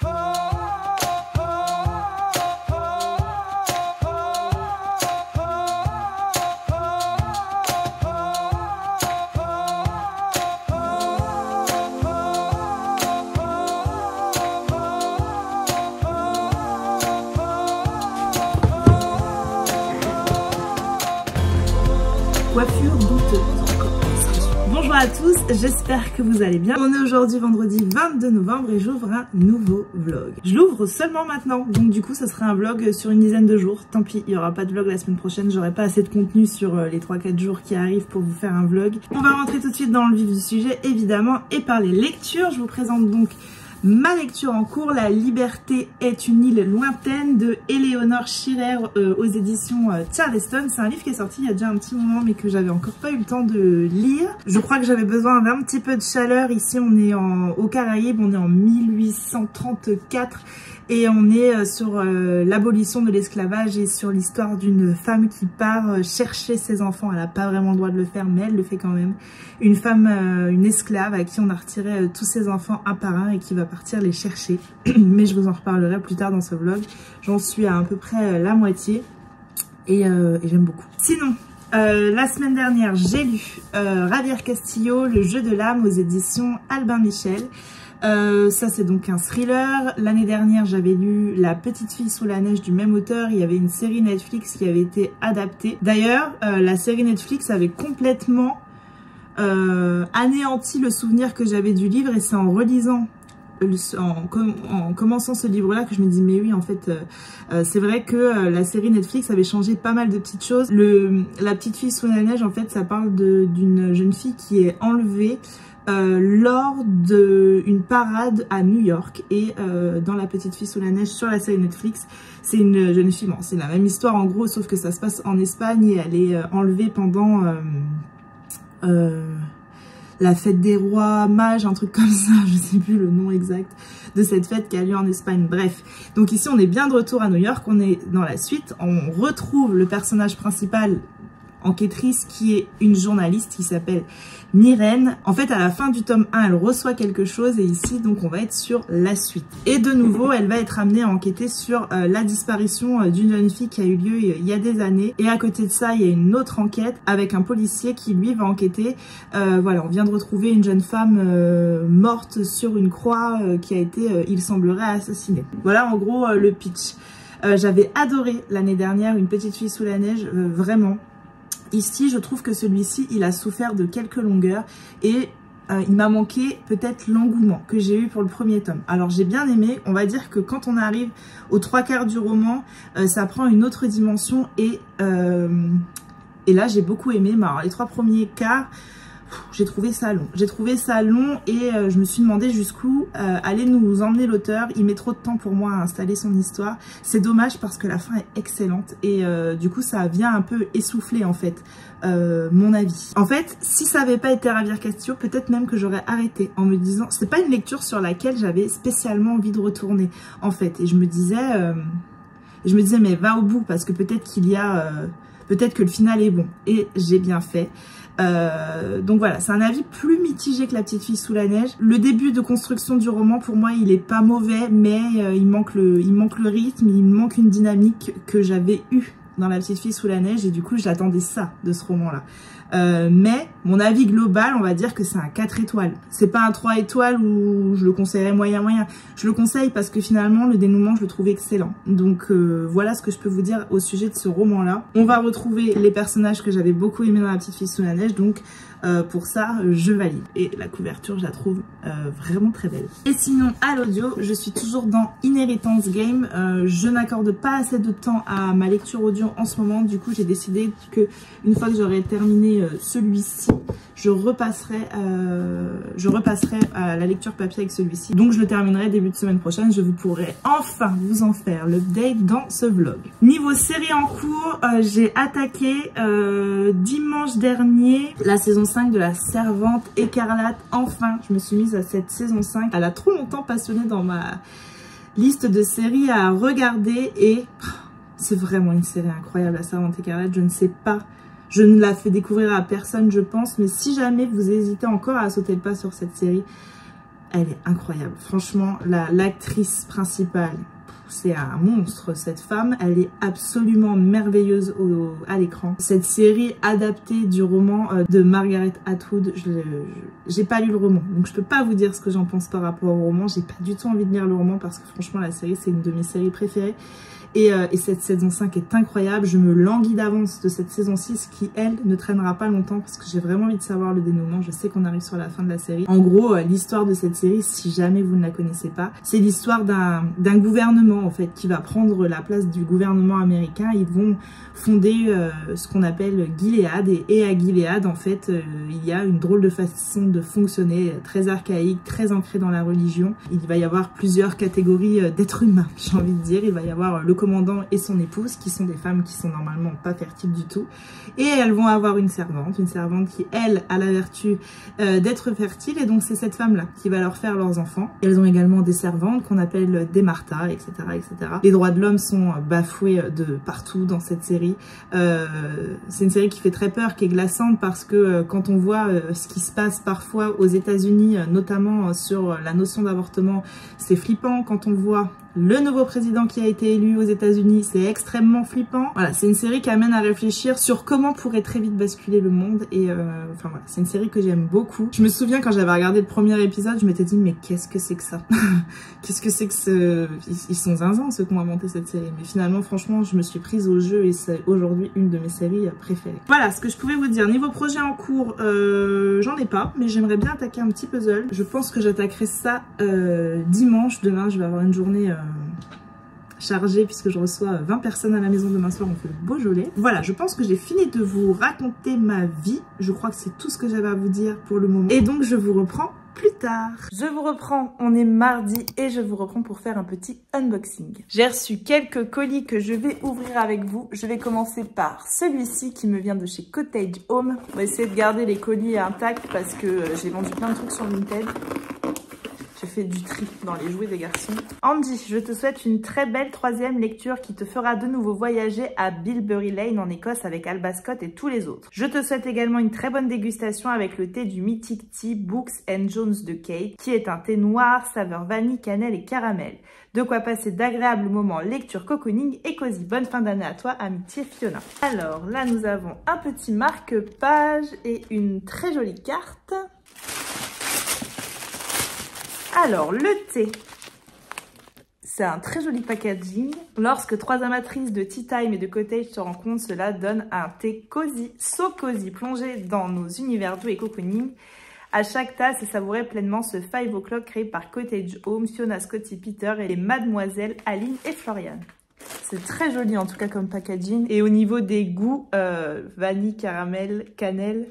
Coiffure douteuse. Bonjour à tous, j'espère que vous allez bien. On est aujourd'hui vendredi 22 novembre et j'ouvre un nouveau vlog. Je l'ouvre seulement maintenant, donc du coup ça sera un vlog sur une dizaine de jours. Tant pis, il n'y aura pas de vlog la semaine prochaine, j'aurai pas assez de contenu sur les 3-4 jours qui arrivent pour vous faire un vlog. On va rentrer tout de suite dans le vif du sujet évidemment et parler lecture. Je vous présente donc ma lecture en cours, La liberté est une île lointaine de Eleanor Schiller aux éditions Charleston. C'est un livre qui est sorti il y a déjà un petit moment mais que j'avais encore pas eu le temps de lire. Je crois que j'avais besoin d'un petit peu de chaleur. Ici on est aux Caraïbes, on est en 1834 et on est sur l'abolition de l'esclavage et sur l'histoire d'une femme qui part chercher ses enfants. Elle n'a pas vraiment le droit de le faire mais elle le fait quand même. Une femme, une esclave à qui on a retiré tous ses enfants un par un et qui va partir les chercher. Mais je vous en reparlerai plus tard dans ce vlog. J'en suis à peu près la moitié et j'aime beaucoup. Sinon, la semaine dernière, j'ai lu Javier Castillo, Le jeu de l'âme aux éditions Albin Michel. Ça c'est donc un thriller. L'année dernière j'avais lu La petite fille sous la neige du même auteur. Il y avait une série Netflix qui avait été adaptée. D'ailleurs la série Netflix avait complètement anéanti le souvenir que j'avais du livre et c'est en relisant, en commençant ce livre-là que je me dis mais oui en fait c'est vrai que la série Netflix avait changé pas mal de petites choses. La petite fille sous la neige en fait ça parle d'une jeune fille qui est enlevée lors d'une parade à New York et dans La petite fille sous la neige sur la série Netflix c'est une jeune fille, bon, c'est la même histoire en gros sauf que ça se passe en Espagne et elle est enlevée pendant la fête des rois mages, un truc comme ça, je sais plus le nom exact de cette fête qui a lieu en Espagne. Bref, donc ici on est bien de retour à New York, on est dans la suite, on retrouve le personnage principal, enquêtrice, qui est une journaliste qui s'appelle Myrène. En fait, à la fin du tome 1, elle reçoit quelque chose et ici, donc, on va être sur la suite. Et de nouveau, elle va être amenée à enquêter sur la disparition d'une jeune fille qui a eu lieu il y a des années. Et à côté de ça, il y a une autre enquête avec un policier qui, lui, va enquêter. Voilà, on vient de retrouver une jeune femme morte sur une croix qui a été, il semblerait, assassinée. Voilà, en gros, le pitch. J'avais adoré l'année dernière Une petite fille sous la neige, vraiment. Ici, je trouve que celui-ci, il a souffert de quelques longueurs et il m'a manqué peut-être l'engouement que j'ai eu pour le premier tome. Alors, j'ai bien aimé. On va dire que quand on arrive aux 3/4 du roman, ça prend une autre dimension et là, j'ai beaucoup aimé. Mais alors, les 3 premiers quarts, j'ai trouvé ça long. J'ai trouvé ça long et je me suis demandé jusqu'où allait nous emmener l'auteur. Il met trop de temps pour moi à installer son histoire. C'est dommage parce que la fin est excellente et du coup ça vient un peu essouffler en fait mon avis. En fait, si ça avait pas été Javier Castillo, peut-être même que j'aurais arrêté en me disant c'est pas une lecture sur laquelle j'avais spécialement envie de retourner en fait. Et je me disais mais va au bout parce que peut-être qu'il y a peut-être que le final est bon et j'ai bien fait. Donc voilà, c'est un avis plus mitigé que La petite fille sous la neige. Le début de construction du roman, pour moi, il est pas mauvais, mais il manque le rythme, il manque une dynamique que j'avais eue dans La petite fille sous la neige et du coup, j'attendais ça de ce roman-là. Mais mon avis global, on va dire que c'est un 4 étoiles. C'est pas un 3 étoiles où je le conseillerais moyen. Je le conseille parce que finalement, le dénouement, je le trouve excellent. Donc voilà ce que je peux vous dire au sujet de ce roman-là. On va retrouver les personnages que j'avais beaucoup aimés dans La petite fille sous la neige. Donc pour ça, je valide. Et la couverture, je la trouve vraiment très belle. Et sinon, à l'audio, je suis toujours dans Inheritance Game. Je n'accorde pas assez de temps à ma lecture audio en ce moment. Du coup, j'ai décidé que une fois que j'aurai terminé celui-ci, je repasserai à la lecture papier avec celui-ci. Donc je le terminerai début de semaine prochaine. Je vous pourrai enfin vous en faire l'update dans ce vlog. Niveau série en cours, j'ai attaqué dimanche dernier la saison 5 de La Servante écarlate. Enfin, je me suis mise à cette saison 5. Elle a trop longtemps passionné dans ma liste de séries à regarder et c'est vraiment une série incroyable, La Servante écarlate. Je ne sais pas. Je ne la fais découvrir à personne, je pense. Mais si jamais vous hésitez encore à sauter le pas sur cette série, elle est incroyable. Franchement, l'actrice principale, c'est un monstre, cette femme. Elle est absolument merveilleuse à l'écran. Cette série adaptée du roman de Margaret Atwood, j'ai pas lu le roman, donc je peux pas vous dire ce que j'en pense par rapport au roman. J'ai pas du tout envie de lire le roman parce que franchement, la série, c'est une de mes séries préférées. Et cette saison 5 est incroyable. Je me languis d'avance de cette saison 6 qui, elle, ne traînera pas longtemps parce que j'ai vraiment envie de savoir le dénouement. Je sais qu'on arrive sur la fin de la série. En gros, l'histoire de cette série, si jamais vous ne la connaissez pas, c'est l'histoire d'un gouvernement, en fait, qui va prendre la place du gouvernement américain. Ils vont fonder ce qu'on appelle Gilead. Et à Gilead, en fait, il y a une drôle de façon de fonctionner, très archaïque, très ancrée dans la religion. Il va y avoir plusieurs catégories d'êtres humains, j'ai envie de dire. Il va y avoir le commandant et son épouse, qui sont des femmes qui sont normalement pas fertiles du tout. Et elles vont avoir une servante qui, elle, a la vertu d'être fertile. Et donc, c'est cette femme-là qui va leur faire leurs enfants. Elles ont également des servantes qu'on appelle des martas, etc., etc. Les droits de l'homme sont bafoués de partout dans cette série. C'est une série qui fait très peur, qui est glaçante, parce que quand on voit ce qui se passe parfois aux États-Unis, notamment sur la notion d'avortement, c'est flippant. Quand on voit le nouveau président qui a été élu aux États-Unis, c'est extrêmement flippant. Voilà, c'est une série qui amène à réfléchir sur comment pourrait très vite basculer le monde. Et enfin voilà, c'est une série que j'aime beaucoup. Je me souviens quand j'avais regardé le premier épisode, je m'étais dit mais qu'est-ce que c'est que ça? Qu'est-ce que c'est que ce... Ils sont zinzins ceux qui ont inventé cette série. Mais finalement, franchement, je me suis prise au jeu et c'est aujourd'hui une de mes séries préférées. Voilà ce que je pouvais vous dire. Niveau projet en cours, j'en ai pas, mais j'aimerais bien attaquer un petit puzzle. Je pense que j'attaquerai ça dimanche. Demain, je vais avoir une journée chargée puisque je reçois 20 personnes à la maison demain soir, on fait le Beaujolais. Voilà, je pense que j'ai fini de vous raconter ma vie. Je crois que c'est tout ce que j'avais à vous dire pour le moment. Et donc je vous reprends plus tard. Je vous reprends, on est mardi et je vous reprends pour faire un petit unboxing. J'ai reçu quelques colis que je vais ouvrir avec vous. Je vais commencer par celui-ci qui me vient de chez Cottage Home. On va essayer de garder les colis intacts parce que j'ai vendu plein de trucs sur Vinted. J'ai fait du tri dans les jouets des garçons. Andy, je te souhaite une très belle 3e lecture qui te fera de nouveau voyager à Bilberry Lane en Écosse avec Alba Scott et tous les autres. Je te souhaite également une très bonne dégustation avec le thé du Mythic Tea Books & Jones de Kate, qui est un thé noir saveur vanille, cannelle et caramel. De quoi passer d'agréables moments lecture, cocooning et cosy. Bonne fin d'année à toi, amitié Fiona. Alors là, nous avons un petit marque-page et une très jolie carte. Alors, le thé, c'est un très joli packaging. Lorsque 3 amatrices de tea time et de cottage se rencontrent, cela donne un thé cosy, so cosy, plongé dans nos univers doux et cocooning. À chaque tasse, et savourer pleinement ce 5 o'clock créé par Cottage Home, Fiona, Scotty, Peter et les mademoiselles Aline et Floriane. C'est très joli en tout cas comme packaging. Et au niveau des goûts, vanille, caramel, cannelle...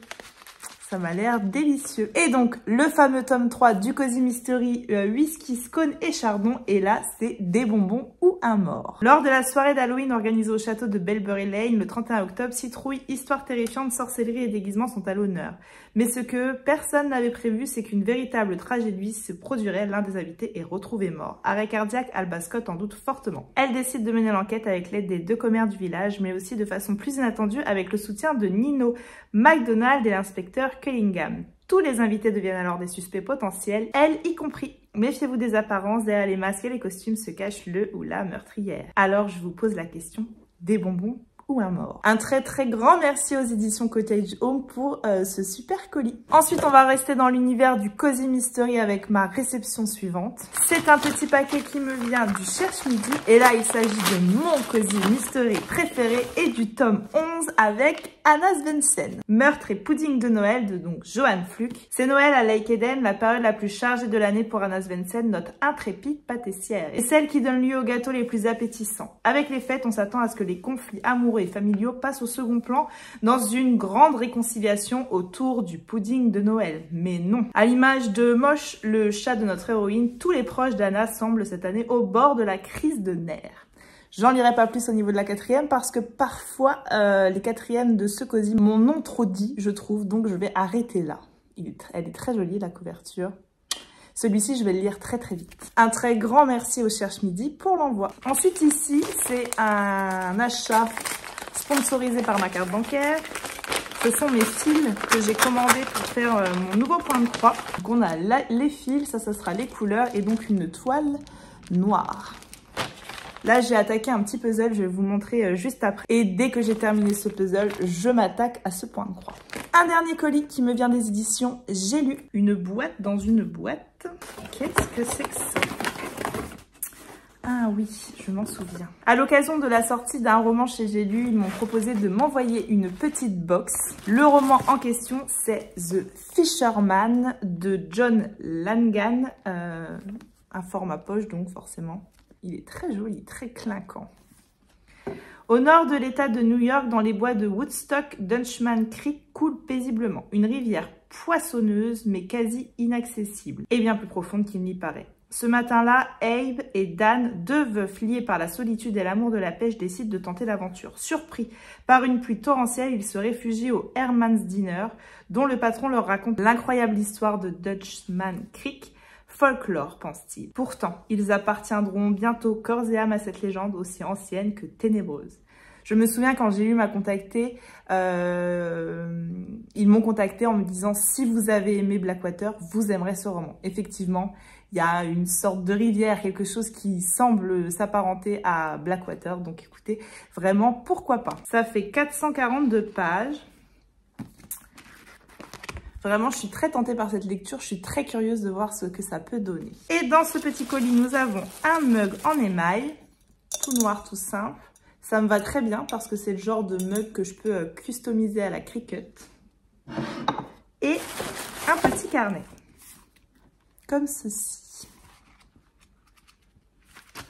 Ça m'a l'air délicieux. Et donc, le fameux tome 3 du Cozy Mystery, whisky, scone et chardon. Et là, c'est des bonbons ou un mort. Lors de la soirée d'Halloween organisée au château de Bilberry Lane, le 31 octobre, citrouille, histoire terrifiante, sorcellerie et déguisements sont à l'honneur. Mais ce que personne n'avait prévu, c'est qu'une véritable tragédie se produirait. L'un des invités est retrouvé mort. Arrêt cardiaque, Alba Scott en doute fortement. Elle décide de mener l'enquête avec l'aide des 2 commères du village, mais aussi de façon plus inattendue avec le soutien de Nino, McDonald et l'inspecteur Kellingham. Tous les invités deviennent alors des suspects potentiels, elle y compris. Méfiez-vous des apparences, derrière les masques et les costumes se cache le ou la meurtrière. Alors je vous pose la question, des bonbons ou un mort? Un très grand merci aux éditions Cottage Home pour ce super colis. Ensuite, on va rester dans l'univers du Cozy Mystery avec ma réception suivante. C'est un petit paquet qui me vient du Cherche Midi. Et là, il s'agit de mon Cozy Mystery préféré et du tome 11 avec Anna Svensson. Meurtre et pudding de Noël de donc Johan Fluck. C'est Noël à Lake Eden, la période la plus chargée de l'année pour Anna Svensson, notre intrépide pâtissière. Et celle qui donne lieu aux gâteaux les plus appétissants. Avec les fêtes, on s'attend à ce que les conflits amoureux et familiaux passent au second plan dans une grande réconciliation autour du pudding de Noël. Mais non. À l'image de Moche, le chat de notre héroïne, tous les proches d'Anna semblent cette année au bord de la crise de nerfs. J'en lirai pas plus au niveau de la 4e parce que parfois les 4e de ce cosy m'en ont trop dit, je trouve, donc je vais arrêter là. Elle est très jolie la couverture. Celui-ci, je vais le lire très vite. Un très grand merci au Cherche Midi pour l'envoi. Ensuite ici, c'est un achat sponsorisé par ma carte bancaire. Ce sont mes fils que j'ai commandés pour faire mon nouveau point de croix. Donc on a les fils, ça sera les couleurs et donc une toile noire. Là, j'ai attaqué un petit puzzle, je vais vous montrer juste après. Et dès que j'ai terminé ce puzzle, je m'attaque à ce point de croix. Un dernier colis qui me vient des éditions J'ai lu. Une boîte dans une boîte. Qu'est-ce que c'est que ça? Ah oui, je m'en souviens. À l'occasion de la sortie d'un roman chez J'ai lu, ils m'ont proposé de m'envoyer une petite box. Le roman en question, c'est The Fisherman de John Langan. Un format poche, donc forcément. Il est très joli, très clinquant. Au nord de l'état de New York, dans les bois de Woodstock, Dutchman Creek coule paisiblement. Une rivière poissonneuse, mais quasi inaccessible. Et bien plus profonde qu'il n'y paraît. Ce matin-là, Abe et Dan, deux veufs liés par la solitude et l'amour de la pêche, décident de tenter l'aventure. Surpris par une pluie torrentielle, ils se réfugient au Herman's Dinner, dont le patron leur raconte l'incroyable histoire de Dutchman Creek. Folklore, pense-t-il. Pourtant, ils appartiendront bientôt corps et âme à cette légende aussi ancienne que ténébreuse. Je me souviens quand J'ai lu m'a contacté, ils m'ont contacté en me disant « Si vous avez aimé Blackwater, vous aimerez ce roman ». Effectivement, il y a une sorte de rivière, quelque chose qui semble s'apparenter à Blackwater. Donc écoutez, vraiment, pourquoi pas. Ça fait 442 pages. Vraiment, je suis très tentée par cette lecture. Je suis très curieuse de voir ce que ça peut donner. Et dans ce petit colis, nous avons un mug en émail. Tout noir, tout simple. Ça me va très bien parce que c'est le genre de mug que je peux customiser à la Cricut. Et un petit carnet. Comme ceci.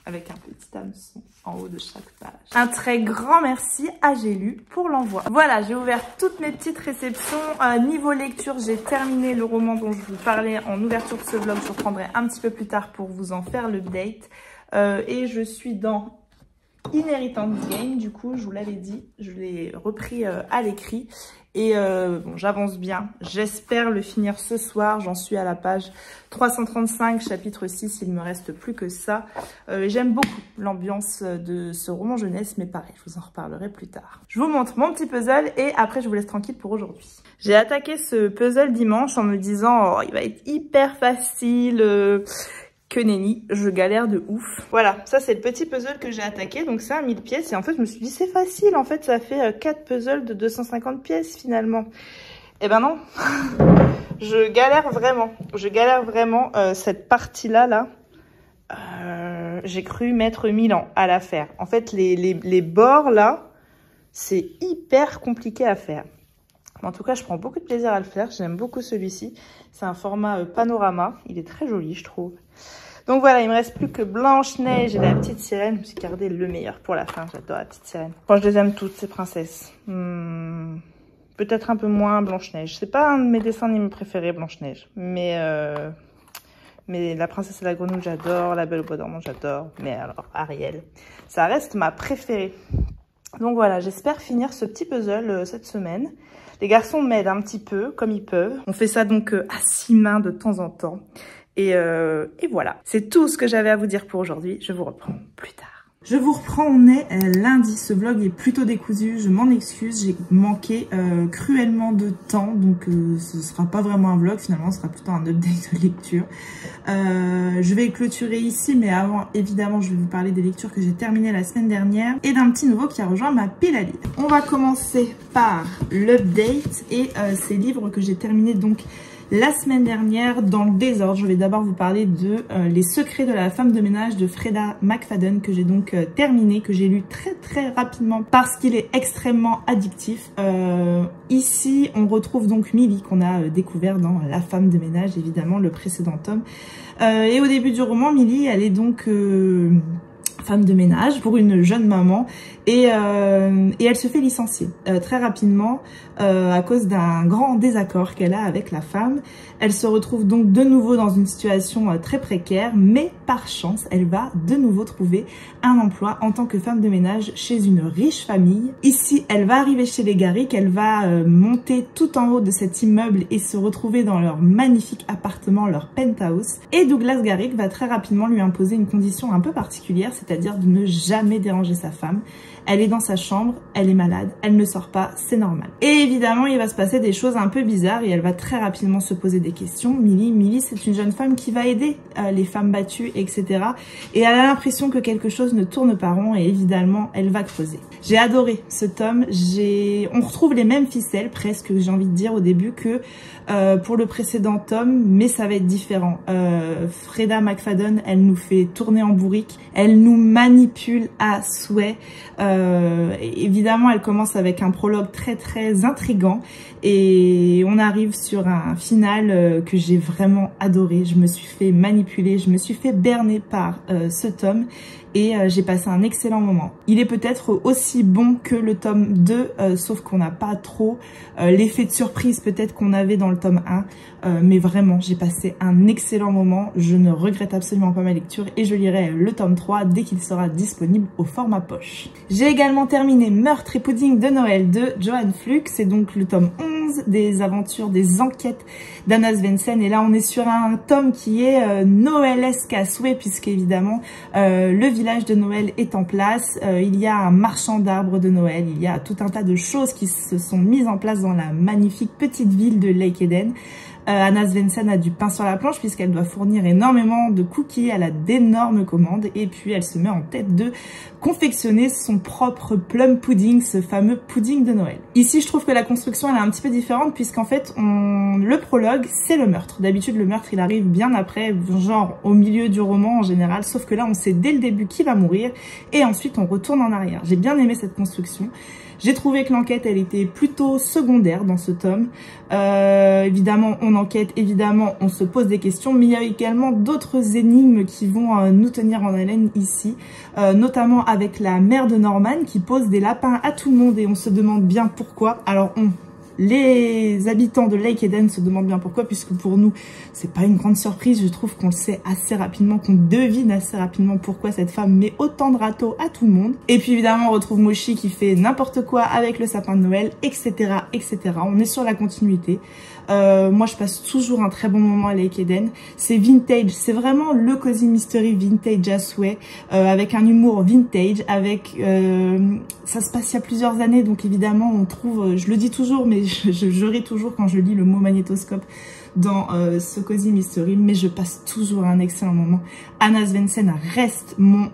Avec un petit hameçon en haut de chaque page. Un très grand merci à J'ai lu pour l'envoi. Voilà, j'ai ouvert toutes mes petites réceptions. Niveau lecture, j'ai terminé le roman dont je vous parlais en ouverture de ce vlog. Je reprendrai un petit peu plus tard pour vous en faire l'update. Et je suis dans Inheritance Games, du coup, je vous l'avais dit. Je l'ai repris à l'écrit. Et bon, j'avance bien. J'espère le finir ce soir. J'en suis à la page 335, chapitre 6. Il me reste plus que ça. J'aime beaucoup l'ambiance de ce roman jeunesse, mais pareil, je vous en reparlerai plus tard. Je vous montre mon petit puzzle et après, je vous laisse tranquille pour aujourd'hui. J'ai attaqué ce puzzle dimanche en me disant « Oh, il va être hyper facile que nenni, je galère de ouf. » Voilà, ça c'est le petit puzzle que j'ai attaqué, donc c'est un 1000 pièces. Et en fait, je me suis dit, c'est facile, en fait, ça fait 4 puzzles de 250 pièces finalement. Eh ben non, je galère vraiment. Je galère vraiment cette partie-là, là. J'ai cru mettre 1000 ans à la faire. En fait, les bords, là, c'est hyper compliqué à faire. En tout cas, je prends beaucoup de plaisir à le faire. J'aime beaucoup celui-ci. C'est un format panorama. Il est très joli, je trouve. Donc voilà, il me reste plus que Blanche-Neige et la petite sirène. Je me suis gardé le meilleur pour la fin. J'adore la petite sirène. Bon, je les aime toutes, ces princesses. Peut-être un peu moins Blanche-Neige. C'est pas un de mes dessins animés préférés, Blanche-Neige. Mais la princesse et la grenouille, j'adore. La belle au bois dormant, j'adore. Mais alors, Ariel, ça reste ma préférée. Donc voilà, j'espère finir ce petit puzzle cette semaine. Les garçons m'aident un petit peu, comme ils peuvent. On fait ça donc à 6 mains de temps en temps. Et voilà, c'est tout ce que j'avais à vous dire pour aujourd'hui. Je vous reprends plus tard. Je vous reprends, on est lundi. Ce vlog est plutôt décousu, je m'en excuse. J'ai manqué cruellement de temps, donc ce sera pas vraiment un vlog. Finalement, ce sera plutôt un update de lecture. Je vais clôturer ici, mais avant, évidemment, je vais vous parler des lectures que j'ai terminées la semaine dernière et d'un petit nouveau qui a rejoint ma pile à lire. On va commencer par l'update et ces livres que j'ai terminés donc la semaine dernière dans le désordre. Je vais d'abord vous parler de Les secrets de la femme de ménage de Freda McFadden que j'ai donc terminé, que j'ai lu très rapidement parce qu'il est extrêmement addictif. Ici, on retrouve donc Millie qu'on a découvert dans La femme de ménage, évidemment, le précédent tome. Et au début du roman, Millie, elle est donc femme de ménage pour une jeune maman et elle se fait licencier très rapidement à cause d'un grand désaccord qu'elle a avec la femme. Elle se retrouve donc de nouveau dans une situation très précaire, mais par chance, elle va de nouveau trouver un emploi en tant que femme de ménage chez une riche famille. Ici, elle va arriver chez les Garrick, elle va monter tout en haut de cet immeuble et se retrouver dans leur magnifique appartement, leur penthouse. Et Douglas Garrick va très rapidement lui imposer une condition un peu particulière, c'est-à-dire c'est-à-dire de ne jamais déranger sa femme. Elle est dans sa chambre, elle est malade, elle ne sort pas, c'est normal. Et évidemment, il va se passer des choses un peu bizarres et elle va très rapidement se poser des questions. Millie, c'est une jeune femme qui va aider les femmes battues, etc. Et elle a l'impression que quelque chose ne tourne pas rond et évidemment, elle va creuser. J'ai adoré ce tome. On retrouve les mêmes ficelles, presque, j'ai envie de dire au début, que pour le précédent tome, mais ça va être différent. Freda McFadden, elle nous fait tourner en bourrique, elle nous manipule à souhait. Évidemment, elle commence avec un prologue très intriguant et on arrive sur un final que j'ai vraiment adoré. Je me suis fait manipuler, je me suis fait berner par ce tome et j'ai passé un excellent moment. Il est peut-être aussi bon que le tome 2, sauf qu'on n'a pas trop l'effet de surprise peut-être qu'on avait dans le tome 1, mais vraiment j'ai passé un excellent moment, je ne regrette absolument pas ma lecture et je lirai le tome 3 dès qu'il sera disponible au format poche. J'ai également terminé Meurtre et pudding de Noël de Johan Flux, c'est donc le tome 11 des aventures, des enquêtes d'Anna Svensson et là on est sur un tome qui est noëlesque à souhait puisque évidemment le village de Noël est en place, il y a un marchand d'arbres de Noël, il y a tout un tas de choses qui se sont mises en place dans la magnifique petite ville de Lake Eden. Anna Svensson a du pain sur la planche puisqu'elle doit fournir énormément de cookies, elle a d'énormes commandes et puis elle se met en tête de confectionner son propre plum pudding, ce fameux pudding de Noël. Ici je trouve que la construction elle est un petit peu différente puisqu'en fait le prologue c'est le meurtre. D'habitude le meurtre il arrive bien après, genre au milieu du roman en général, sauf que là on sait dès le début qui va mourir et ensuite on retourne en arrière. J'ai bien aimé cette construction. J'ai trouvé que l'enquête, elle était plutôt secondaire dans ce tome. Évidemment, on enquête, évidemment, on se pose des questions, mais il y a également d'autres énigmes qui vont nous tenir en haleine ici, notamment avec la mère de Norman qui pose des lapins à tout le monde et on se demande bien pourquoi. Alors, les habitants de Lake Eden se demandent bien pourquoi, puisque pour nous, c'est pas une grande surprise. Je trouve qu'on le sait assez rapidement, qu'on devine assez rapidement pourquoi cette femme met autant de râteaux à tout le monde. Et puis évidemment, on retrouve Moshi qui fait n'importe quoi avec le sapin de Noël, etc., etc. On est sur la continuité. Moi, je passe toujours un très bon moment à Lake Eden. C'est vintage, c'est vraiment le cozy mystery vintage à souhait, avec un humour vintage, avec ça se passe il y a plusieurs années, donc évidemment, on trouve, je le dis toujours, mais je ris toujours quand je lis le mot magnétoscope dans ce cozy mystery, mais je passe toujours un excellent moment. Anna Svensson reste mon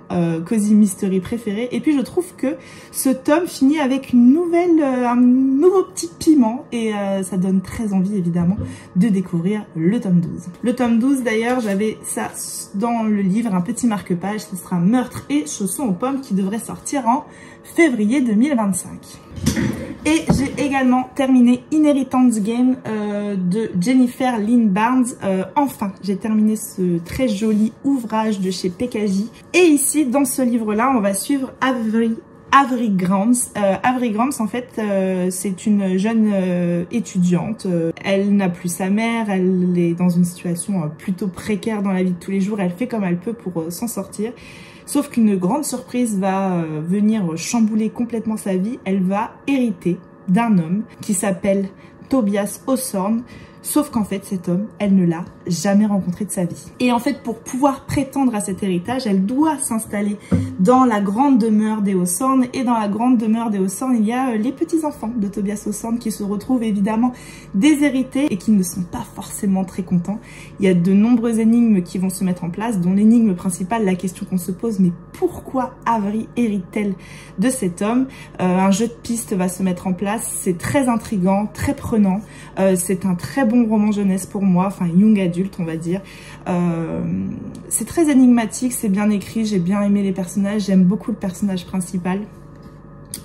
cozy mystery préféré, et puis je trouve que ce tome finit avec un nouveau petit piment, et ça donne très envie évidemment de découvrir le tome 12. Le tome 12 d'ailleurs, j'avais ça dans le livre, un petit marque-page, ce sera Meurtre et chaussons aux pommes qui devrait sortir en février 2025. Et j'ai également terminé Inheritance Game de Jennifer Lynn Barnes. Enfin, j'ai terminé ce très joli ouvrage de chez PKJ. Et ici, dans ce livre-là, on va suivre Avery Grams. Avery Grams, en fait, c'est une jeune étudiante. Elle n'a plus sa mère, elle est dans une situation plutôt précaire dans la vie de tous les jours. Elle fait comme elle peut pour s'en sortir. Sauf qu'une grande surprise va venir chambouler complètement sa vie. Elle va hériter d'un homme qui s'appelle Tobias Hawthorne. Sauf qu'en fait, cet homme, elle ne l'a jamais rencontré de sa vie. Et en fait, pour pouvoir prétendre à cet héritage, elle doit s'installer dans la grande demeure des Hawthorne. Et dans la grande demeure des Hawthorne, il y a les petits-enfants de Tobias Hawthorne qui se retrouvent évidemment déshérités et qui ne sont pas forcément très contents. Il y a de nombreuses énigmes qui vont se mettre en place, dont l'énigme principale, la question qu'on se pose, mais pourquoi Avery hérite-t-elle de cet homme? Un jeu de pistes va se mettre en place. C'est très intriguant, très prenant. C'est un très bon roman jeunesse pour moi, enfin young adulte on va dire. C'est très énigmatique, c'est bien écrit, j'ai bien aimé les personnages, j'aime beaucoup le personnage principal.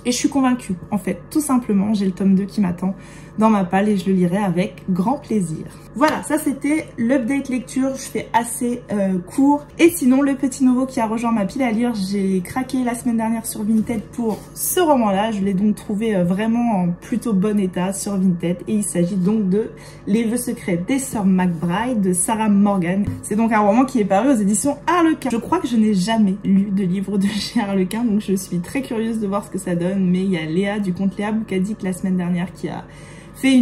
Et je suis convaincue, en fait, tout simplement, j'ai le tome 2 qui m'attend dans ma palle et je le lirai avec grand plaisir. Voilà, ça c'était l'update lecture, je fais assez court. Et sinon, le petit nouveau qui a rejoint ma pile à lire, j'ai craqué la semaine dernière sur Vinted pour ce roman-là. Je l'ai donc trouvé vraiment en plutôt bon état sur Vinted. Et il s'agit donc de Les vœux secrets des sœurs McBride de Sarah Morgan. C'est donc un roman qui est paru aux éditions Harlequin. Je crois que je n'ai jamais lu de livre de chez Harlequin, donc je suis très curieuse de voir ce que ça donne. Mais il y a Léa du compte Léa Boukadik la semaine dernière qui a fait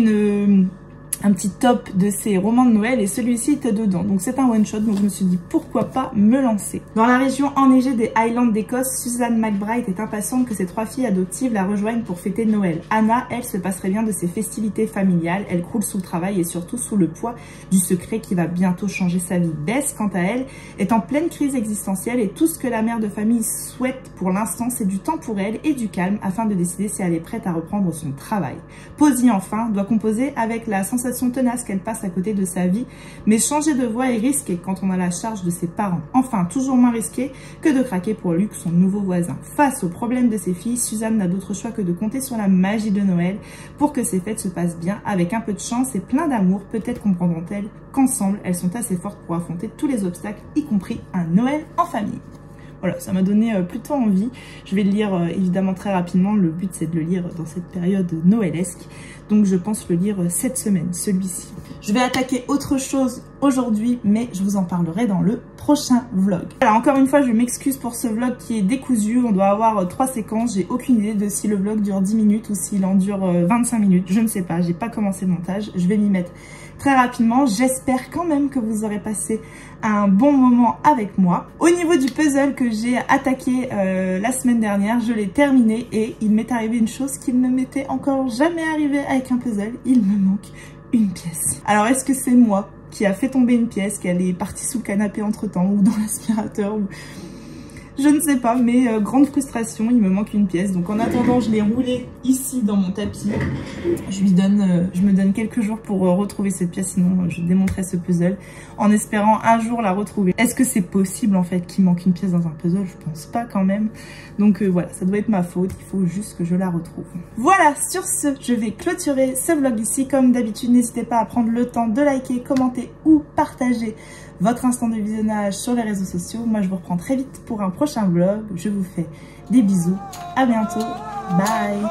un petit top de ces romans de Noël et celui-ci était dedans. Donc c'est un one shot, donc je me suis dit pourquoi pas me lancer. Dans la région enneigée des Highlands d'Écosse, Susan McBride est impatiente que ses 3 filles adoptives la rejoignent pour fêter Noël. Anna, elle, se passerait bien de ses festivités familiales, elle croule sous le travail et surtout sous le poids du secret qui va bientôt changer sa vie. Bess, quant à elle, est en pleine crise existentielle et tout ce que la mère de famille souhaite pour l'instant, c'est du temps pour elle et du calme afin de décider si elle est prête à reprendre son travail. Posy, enfin, doit composer avec la sensation tenace qu'elle passe à côté de sa vie, mais changer de voie est risqué quand on a la charge de ses parents. Enfin, toujours moins risqué que de craquer pour Luc, son nouveau voisin. Face aux problèmes de ses filles, Suzanne n'a d'autre choix que de compter sur la magie de Noël pour que ses fêtes se passent bien. Avec un peu de chance et plein d'amour, peut-être comprendront-elles qu'ensemble, elles sont assez fortes pour affronter tous les obstacles, y compris un Noël en famille. Voilà, ça m'a donné plutôt envie. Je vais le lire évidemment très rapidement. Le but, c'est de le lire dans cette période noëlesque. Donc, je pense le lire cette semaine, celui-ci. Je vais attaquer autre chose aujourd'hui, mais je vous en parlerai dans le prochain vlog. Alors, encore une fois, je m'excuse pour ce vlog qui est décousu. On doit avoir 3 séquences. J'ai aucune idée de si le vlog dure 10 minutes ou s'il en dure 25 minutes. Je ne sais pas. J'ai pas commencé le montage. Je vais m'y mettre très rapidement. J'espère quand même que vous aurez passé un bon moment avec moi. Au niveau du puzzle que j'ai attaqué la semaine dernière, je l'ai terminé et il m'est arrivé une chose qui ne m'était encore jamais arrivée avec un puzzle. Il me manque une pièce. Alors est-ce que c'est moi qui a fait tomber une pièce, qu'elle est partie sous le canapé entre temps ou dans l'aspirateur ou... Je ne sais pas, mais grande frustration, il me manque une pièce. Donc en attendant, je l'ai roulé ici dans mon tapis. Je me donne quelques jours pour retrouver cette pièce, sinon je démonterai ce puzzle en espérant un jour la retrouver. Est-ce que c'est possible en fait qu'il manque une pièce dans un puzzle? Je pense pas quand même. Donc voilà, ça doit être ma faute, il faut juste que je la retrouve. Voilà, sur ce, je vais clôturer ce vlog ici. Comme d'habitude, n'hésitez pas à prendre le temps de liker, commenter ou partager votre instant de visionnage sur les réseaux sociaux. Moi, je vous reprends très vite pour un prochain vlog. Je vous fais des bisous. À bientôt. Bye.